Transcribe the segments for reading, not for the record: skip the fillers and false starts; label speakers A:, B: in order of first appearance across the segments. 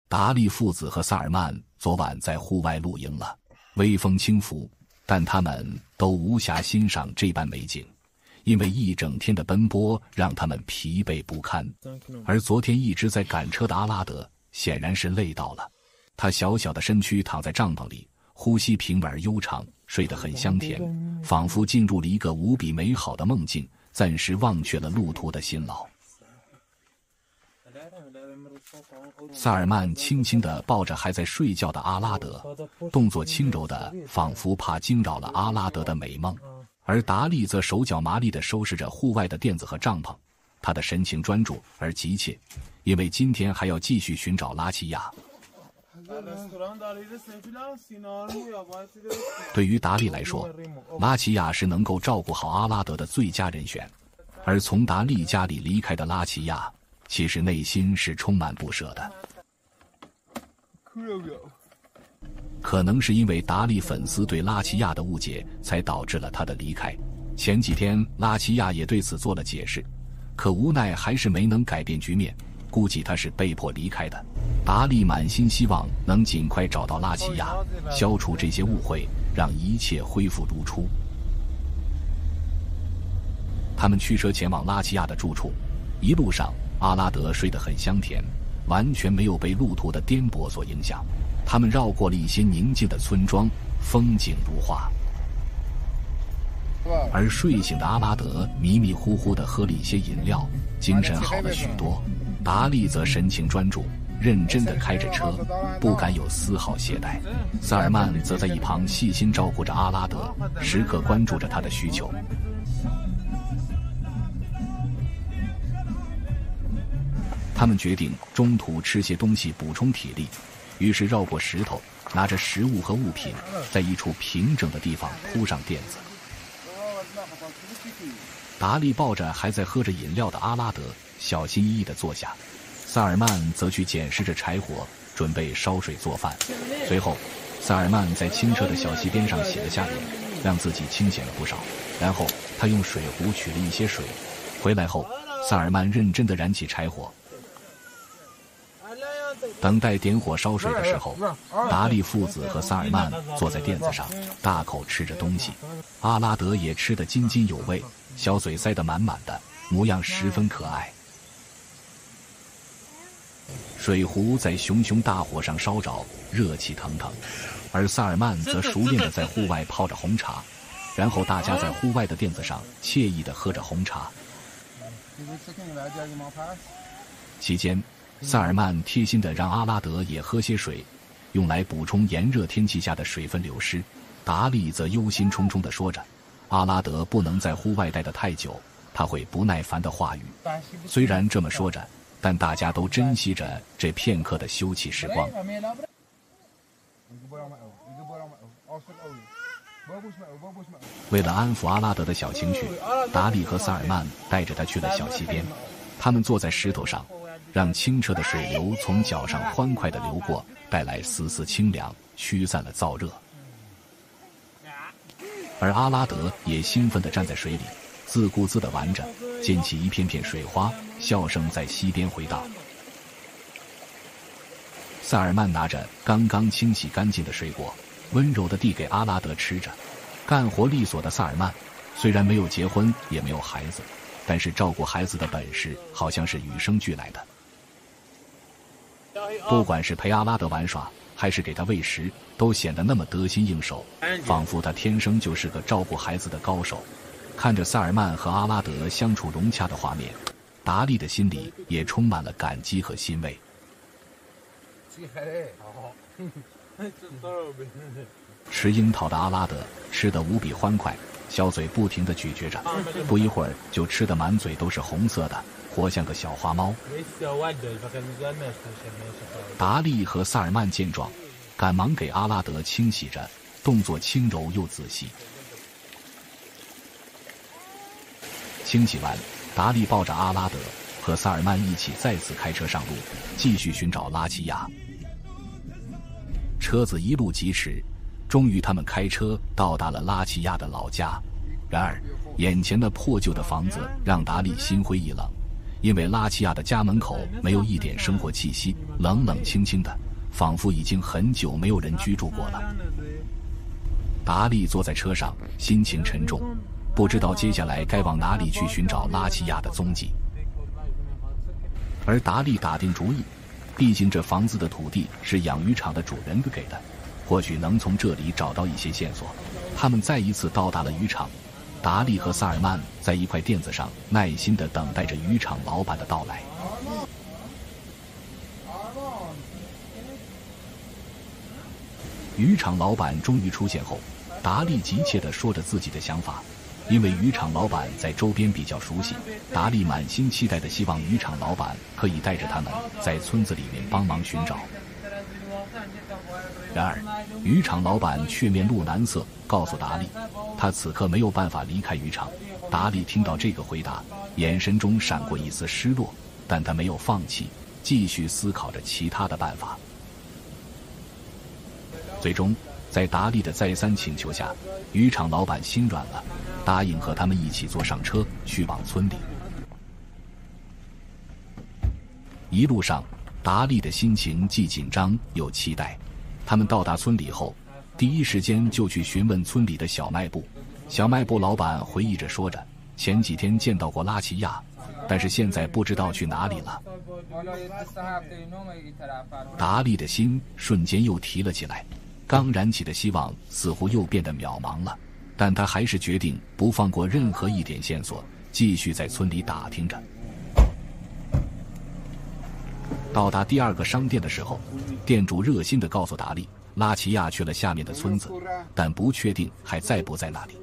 A: 达利父子和萨尔曼昨晚在户外露营了，微风轻拂，但他们都无暇欣赏这般美景，因为一整天的奔波让他们疲惫不堪。而昨天一直在赶车的阿拉德显然是累到了，他小小的身躯躺在帐篷里，呼吸平稳而悠长，睡得很香甜，仿佛进入了一个无比美好的梦境，暂时忘却了路途的辛劳。萨尔曼轻轻地抱着还在睡觉的阿拉德，动作轻柔的仿佛怕惊扰了阿拉德的美梦。而达利则手脚麻利地收拾着户外的垫子和帐篷，他的神情专注而急切，因为今天还要继续寻找拉齐亚。对于达利来说，拉齐亚是能够照顾好阿拉德的最佳人选，而从达利家里离开的拉齐亚其实内心是充满不舍的。可能是因为达利粉丝对拉齐亚的误解，才导致了他的离开。前几天拉齐亚也对此做了解释，可无奈还是没能改变局面，估计他是被迫离开的。达利满心希望能尽快找到拉齐亚，消除这些误会，让一切恢复如初。他们驱车前往拉齐亚的住处，一路上阿拉德睡得很香甜，完全没有被路途的颠簸所影响。他们绕过了一些宁静的村庄，风景如画。而睡醒的阿拉德迷迷糊糊地喝了一些饮料，精神好了许多。达利则神情专注，认真地开着车，不敢有丝毫懈怠。萨尔曼则在一旁细心照顾着阿拉德，时刻关注着他的需求。他们决定中途吃些东西补充体力，于是绕过石头，拿着食物和物品，在一处平整的地方铺上垫子。达利抱着还在喝着饮料的阿拉德，小心翼翼地坐下。萨尔曼则去捡拾着柴火，准备烧水做饭。随后，萨尔曼在清澈的小溪边上洗了下脸，让自己清醒了不少。然后他用水壶取了一些水，回来后，萨尔曼认真地燃起柴火。等待点火烧水的时候，达利父子和萨尔曼坐在垫子上，大口吃着东西。阿拉德也吃得津津有味，小嘴塞得满满的，模样十分可爱。水壶在熊熊大火上烧着，热气腾腾，而萨尔曼则熟练地在户外泡着红茶，然后大家在户外的垫子上惬意地喝着红茶。期间，萨尔曼贴心地让阿拉德也喝些水，用来补充炎热天气下的水分流失。达利则忧心忡忡地说着，阿拉德不能在户外待得太久，他会不耐烦的话语。虽然这么说着，但大家都珍惜着这片刻的休憩时光。为了安抚阿拉德的小情绪，达利和萨尔曼带着他去了小溪边。他们坐在石头上，让清澈的水流从脚上欢快地流过，带来丝丝清凉，驱散了燥热。而阿拉德也兴奋地站在水里，自顾自地玩着，溅起一片片水花，笑声在溪边回荡。萨尔曼拿着刚刚清洗干净的水果，温柔地递给阿拉德吃着。干活利索的萨尔曼虽然没有结婚，也没有孩子，但是照顾孩子的本事好像是与生俱来的。不管是陪阿拉德玩耍，还是给他喂食，都显得那么得心应手，仿佛他天生就是个照顾孩子的高手。看着萨尔曼和阿拉德相处融洽的画面，达利的心里也充满了感激和欣慰。吃樱桃的阿拉德吃得无比欢快，小嘴不停地咀嚼着，不一会儿就吃得满嘴都是红色的，活像个小花猫。达利和萨尔曼见状，赶忙给阿拉德清洗着，动作轻柔又仔细。清洗完，达利抱着阿拉德和萨尔曼一起再次开车上路，继续寻找拉齐亚。车子一路疾驰，终于他们开车到达了拉齐亚的老家。然而眼前的破旧的房子让达利心灰意冷，因为拉齐亚的家门口没有一点生活气息，冷冷清清的，仿佛已经很久没有人居住过了。达利坐在车上，心情沉重，不知道接下来该往哪里去寻找拉齐亚的踪迹。而达利打定主意，毕竟这房子的土地是养鱼场的主人给的，或许能从这里找到一些线索。他们再一次到达了渔场，达利和萨尔曼在一块垫子上耐心地等待着渔场老板的到来。渔场老板终于出现后，达利急切地说着自己的想法。因为渔场老板在周边比较熟悉，达利满心期待地希望渔场老板可以带着他们在村子里面帮忙寻找。然而，渔场老板却面露难色，告诉达利，他此刻没有办法离开渔场。达利听到这个回答，眼神中闪过一丝失落，但他没有放弃，继续思考着其他的办法。最终，在达利的再三请求下，渔场老板心软了，答应和他们一起坐上车去往村里。一路上，达利的心情既紧张又期待。他们到达村里后，第一时间就去询问村里的小卖部。小卖部老板回忆着说着，前几天见到过拉齐亚，但是现在不知道去哪里了。达利的心瞬间又提了起来，刚燃起的希望似乎又变得渺茫了，但他还是决定不放过任何一点线索，继续在村里打听着。到达第二个商店的时候，店主热心地告诉达利，拉齐亚去了下面的村子，但不确定还在不在那里。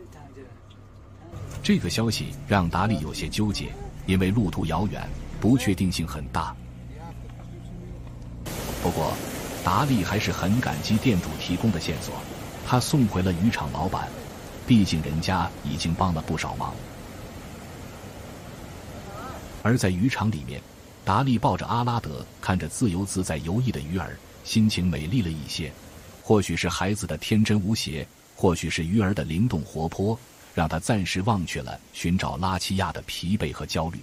A: 这个消息让达利有些纠结，因为路途遥远，不确定性很大。不过，达利还是很感激店主提供的线索，他送回了渔场老板，毕竟人家已经帮了不少忙。而在渔场里面，达利抱着阿拉德，看着自由自在游弋的鱼儿，心情美丽了一些。或许是孩子的天真无邪，或许是鱼儿的灵动活泼，让他暂时忘却了寻找拉齐亚的疲惫和焦虑。